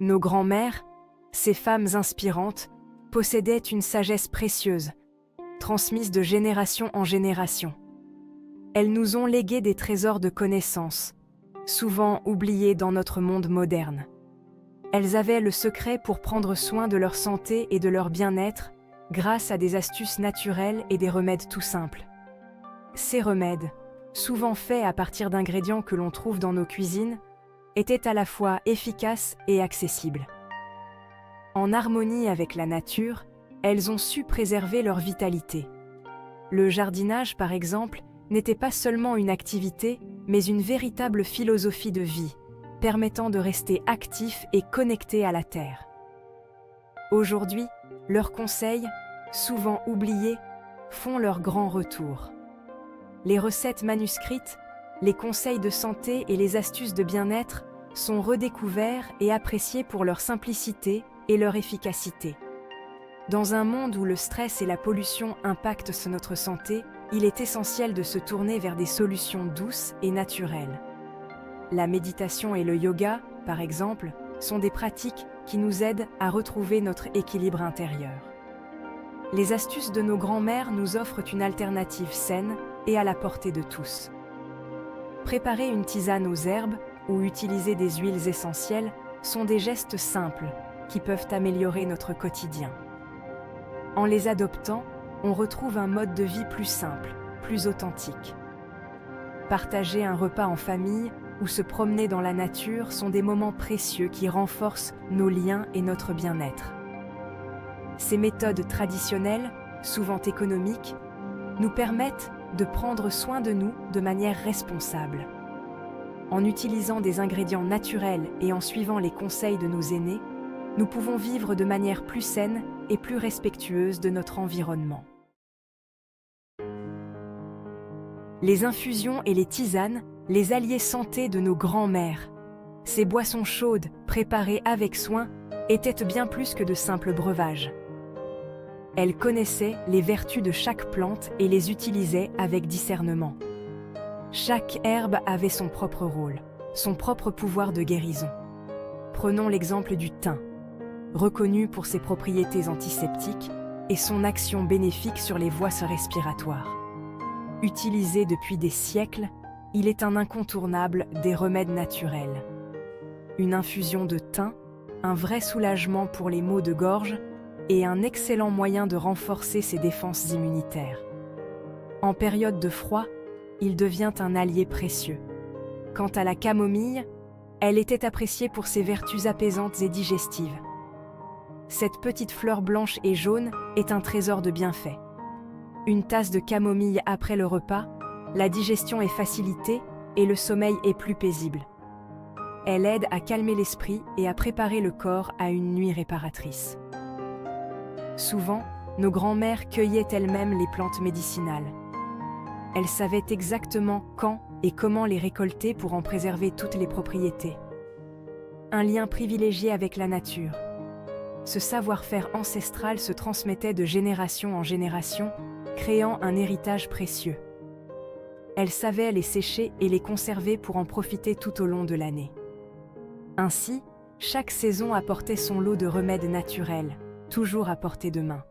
Nos grands-mères, ces femmes inspirantes, possédaient une sagesse précieuse, transmise de génération en génération. Elles nous ont légué des trésors de connaissances, souvent oubliés dans notre monde moderne. Elles avaient le secret pour prendre soin de leur santé et de leur bien-être grâce à des astuces naturelles et des remèdes tout simples. Ces remèdes, souvent faits à partir d'ingrédients que l'on trouve dans nos cuisines, étaient à la fois efficaces et accessibles. En harmonie avec la nature, elles ont su préserver leur vitalité. Le jardinage, par exemple, n'était pas seulement une activité, mais une véritable philosophie de vie, permettant de rester actif et connecté à la terre. Aujourd'hui, leurs conseils, souvent oubliés, font leur grand retour. Les recettes manuscrites, les conseils de santé et les astuces de bien-être sont redécouverts et appréciés pour leur simplicité et leur efficacité. Dans un monde où le stress et la pollution impactent sur notre santé, il est essentiel de se tourner vers des solutions douces et naturelles. La méditation et le yoga, par exemple, sont des pratiques qui nous aident à retrouver notre équilibre intérieur. Les astuces de nos grands-mères nous offrent une alternative saine et à la portée de tous. Préparer une tisane aux herbes ou utiliser des huiles essentielles sont des gestes simples qui peuvent améliorer notre quotidien. En les adoptant, on retrouve un mode de vie plus simple, plus authentique. Partager un repas en famille ou se promener dans la nature sont des moments précieux qui renforcent nos liens et notre bien-être. Ces méthodes traditionnelles, souvent économiques, nous permettent de prendre soin de nous de manière responsable. En utilisant des ingrédients naturels et en suivant les conseils de nos aînés, nous pouvons vivre de manière plus saine et plus respectueuse de notre environnement. Les infusions et les tisanes, les alliés santé de nos grands-mères. Ces boissons chaudes, préparées avec soin, étaient bien plus que de simples breuvages. Elles connaissaient les vertus de chaque plante et les utilisaient avec discernement. Chaque herbe avait son propre rôle, son propre pouvoir de guérison. Prenons l'exemple du thym, reconnu pour ses propriétés antiseptiques et son action bénéfique sur les voies respiratoires. Utilisé depuis des siècles, il est un incontournable des remèdes naturels. Une infusion de thym, un vrai soulagement pour les maux de gorge et un excellent moyen de renforcer ses défenses immunitaires. En période de froid, il devient un allié précieux. Quant à la camomille, elle était appréciée pour ses vertus apaisantes et digestives. Cette petite fleur blanche et jaune est un trésor de bienfaits. Une tasse de camomille après le repas, la digestion est facilitée et le sommeil est plus paisible. Elle aide à calmer l'esprit et à préparer le corps à une nuit réparatrice. Souvent, nos grands-mères cueillaient elles-mêmes les plantes médicinales. Elles savaient exactement quand et comment les récolter pour en préserver toutes les propriétés. Un lien privilégié avec la nature. Ce savoir-faire ancestral se transmettait de génération en génération, créant un héritage précieux. Elles savaient les sécher et les conserver pour en profiter tout au long de l'année. Ainsi, chaque saison apportait son lot de remèdes naturels, toujours à portée de main.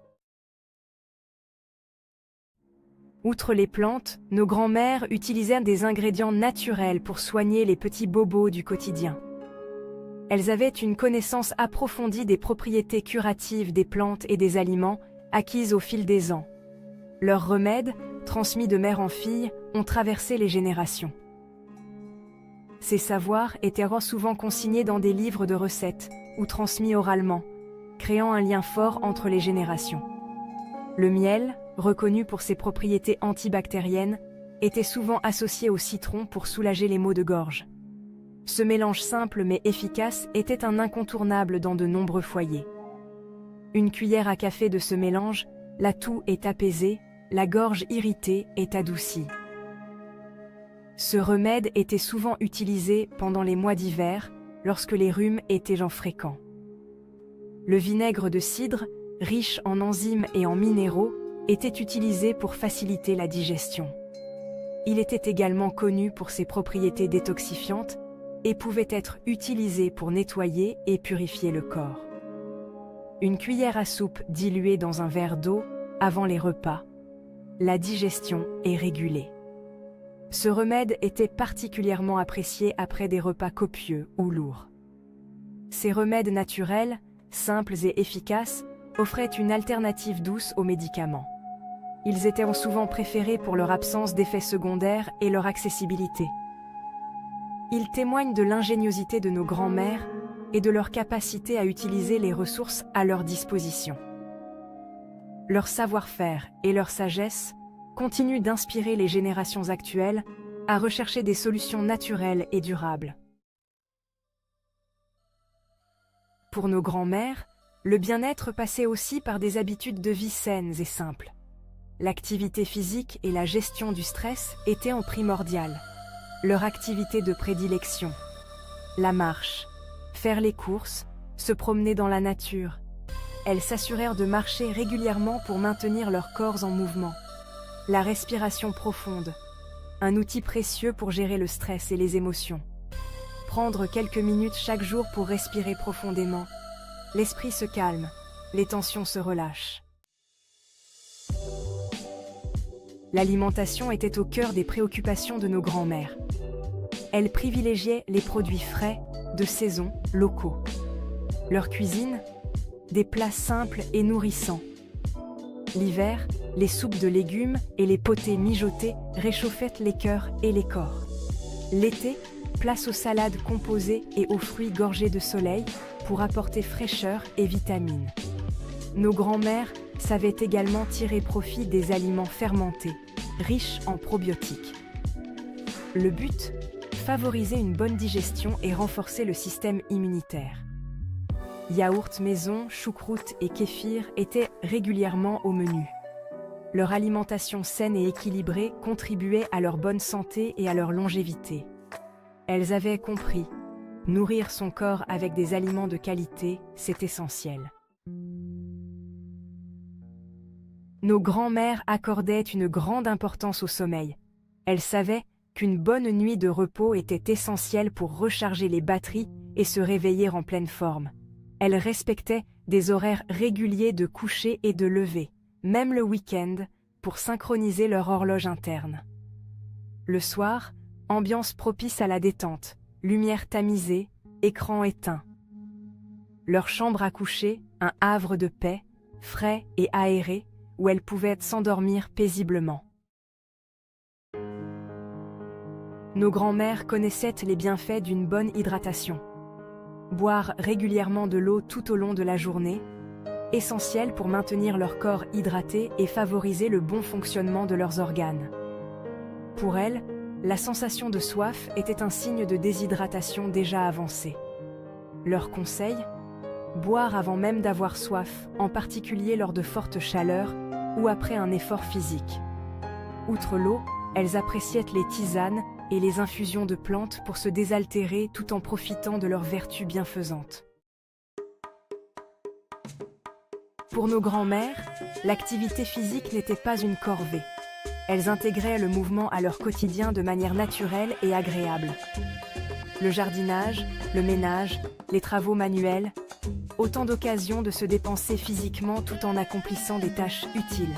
Outre les plantes, nos grands-mères utilisaient des ingrédients naturels pour soigner les petits bobos du quotidien. Elles avaient une connaissance approfondie des propriétés curatives des plantes et des aliments acquises au fil des ans. Leurs remèdes, transmis de mère en fille, ont traversé les générations. Ces savoirs étaient souvent consignés dans des livres de recettes ou transmis oralement, créant un lien fort entre les générations. Le miel, reconnu pour ses propriétés antibactériennes, était souvent associé au citron pour soulager les maux de gorge. Ce mélange simple mais efficace était un incontournable dans de nombreux foyers. Une cuillère à café de ce mélange, la toux est apaisée, la gorge irritée est adoucie. Ce remède était souvent utilisé pendant les mois d'hiver, lorsque les rhumes étaient fréquents. Le vinaigre de cidre, riche en enzymes et en minéraux, était utilisé pour faciliter la digestion. Il était également connu pour ses propriétés détoxifiantes, et pouvait être utilisée pour nettoyer et purifier le corps. Une cuillère à soupe diluée dans un verre d'eau avant les repas. La digestion est régulée. Ce remède était particulièrement apprécié après des repas copieux ou lourds. Ces remèdes naturels, simples et efficaces, offraient une alternative douce aux médicaments. Ils étaient souvent préférés pour leur absence d'effets secondaires et leur accessibilité. Ils témoignent de l'ingéniosité de nos grands-mères et de leur capacité à utiliser les ressources à leur disposition. Leur savoir-faire et leur sagesse continuent d'inspirer les générations actuelles à rechercher des solutions naturelles et durables. Pour nos grands-mères, le bien-être passait aussi par des habitudes de vie saines et simples. L'activité physique et la gestion du stress étaient en primordial. Leur activité de prédilection. La marche, faire les courses, se promener dans la nature. Elles s'assurèrent de marcher régulièrement pour maintenir leurs corps en mouvement. La respiration profonde, un outil précieux pour gérer le stress et les émotions. Prendre quelques minutes chaque jour pour respirer profondément. L'esprit se calme, les tensions se relâchent. L'alimentation était au cœur des préoccupations de nos grands-mères. Elles privilégiaient les produits frais, de saison, locaux. Leur cuisine, des plats simples et nourrissants. L'hiver, les soupes de légumes et les potées mijotées réchauffaient les cœurs et les corps. L'été, place aux salades composées et aux fruits gorgés de soleil pour apporter fraîcheur et vitamines. Nos grands-mères savaient également tirer profit des aliments fermentés, riches en probiotiques. Le but, favoriser une bonne digestion et renforcer le système immunitaire. Yaourt maison, choucroute et kéfir étaient régulièrement au menu. Leur alimentation saine et équilibrée contribuait à leur bonne santé et à leur longévité. Elles avaient compris, nourrir son corps avec des aliments de qualité, c'est essentiel. Nos grands-mères accordaient une grande importance au sommeil. Elles savaient qu'une bonne nuit de repos était essentielle pour recharger les batteries et se réveiller en pleine forme. Elles respectaient des horaires réguliers de coucher et de lever, même le week-end, pour synchroniser leur horloge interne. Le soir, ambiance propice à la détente, lumière tamisée, écran éteint. Leur chambre à coucher, un havre de paix, frais et aéré, où elles pouvaient s'endormir paisiblement. Nos grands-mères connaissaient les bienfaits d'une bonne hydratation. Boire régulièrement de l'eau tout au long de la journée, essentiel pour maintenir leur corps hydraté et favoriser le bon fonctionnement de leurs organes. Pour elles, la sensation de soif était un signe de déshydratation déjà avancée. Leur conseil ? Boire avant même d'avoir soif, en particulier lors de fortes chaleurs ou après un effort physique. Outre l'eau, elles appréciaient les tisanes et les infusions de plantes pour se désaltérer tout en profitant de leurs vertus bienfaisantes. Pour nos grands-mères, l'activité physique n'était pas une corvée. Elles intégraient le mouvement à leur quotidien de manière naturelle et agréable. Le jardinage, le ménage, les travaux manuels, autant d'occasions de se dépenser physiquement tout en accomplissant des tâches utiles.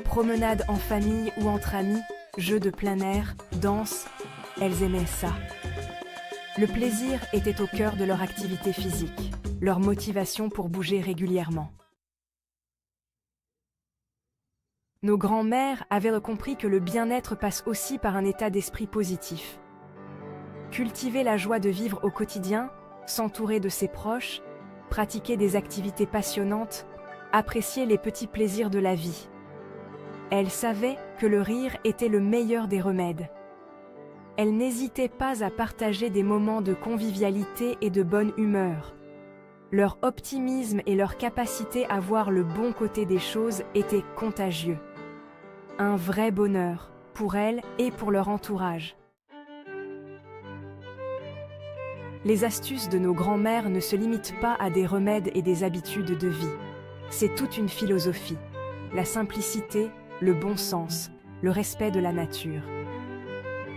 Promenades en famille ou entre amis, jeux de plein air, danse, elles aimaient ça. Le plaisir était au cœur de leur activité physique, leur motivation pour bouger régulièrement. Nos grands-mères avaient compris que le bien-être passe aussi par un état d'esprit positif. Cultiver la joie de vivre au quotidien, s'entourer de ses proches, pratiquer des activités passionnantes, apprécier les petits plaisirs de la vie. Elles savaient que le rire était le meilleur des remèdes. Elles n'hésitaient pas à partager des moments de convivialité et de bonne humeur. Leur optimisme et leur capacité à voir le bon côté des choses étaient contagieux. Un vrai bonheur pour elles et pour leur entourage. Les astuces de nos grands-mères ne se limitent pas à des remèdes et des habitudes de vie. C'est toute une philosophie. La simplicité, le bon sens, le respect de la nature.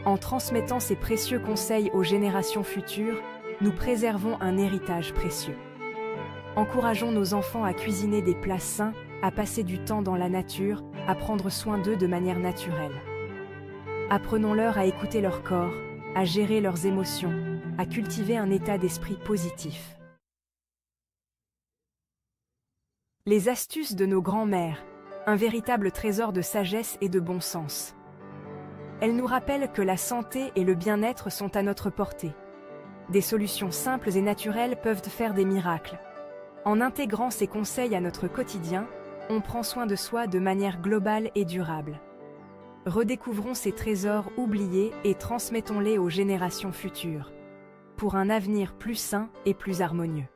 En transmettant ces précieux conseils aux générations futures, nous préservons un héritage précieux. Encourageons nos enfants à cuisiner des plats sains, à passer du temps dans la nature, à prendre soin d'eux de manière naturelle. Apprenons-leur à écouter leur corps, à gérer leurs émotions, à cultiver un état d'esprit positif. Les astuces de nos grands-mères, un véritable trésor de sagesse et de bon sens. Elles nous rappellent que la santé et le bien-être sont à notre portée. Des solutions simples et naturelles peuvent faire des miracles. En intégrant ces conseils à notre quotidien, on prend soin de soi de manière globale et durable. Redécouvrons ces trésors oubliés et transmettons-les aux générations futures, pour un avenir plus sain et plus harmonieux.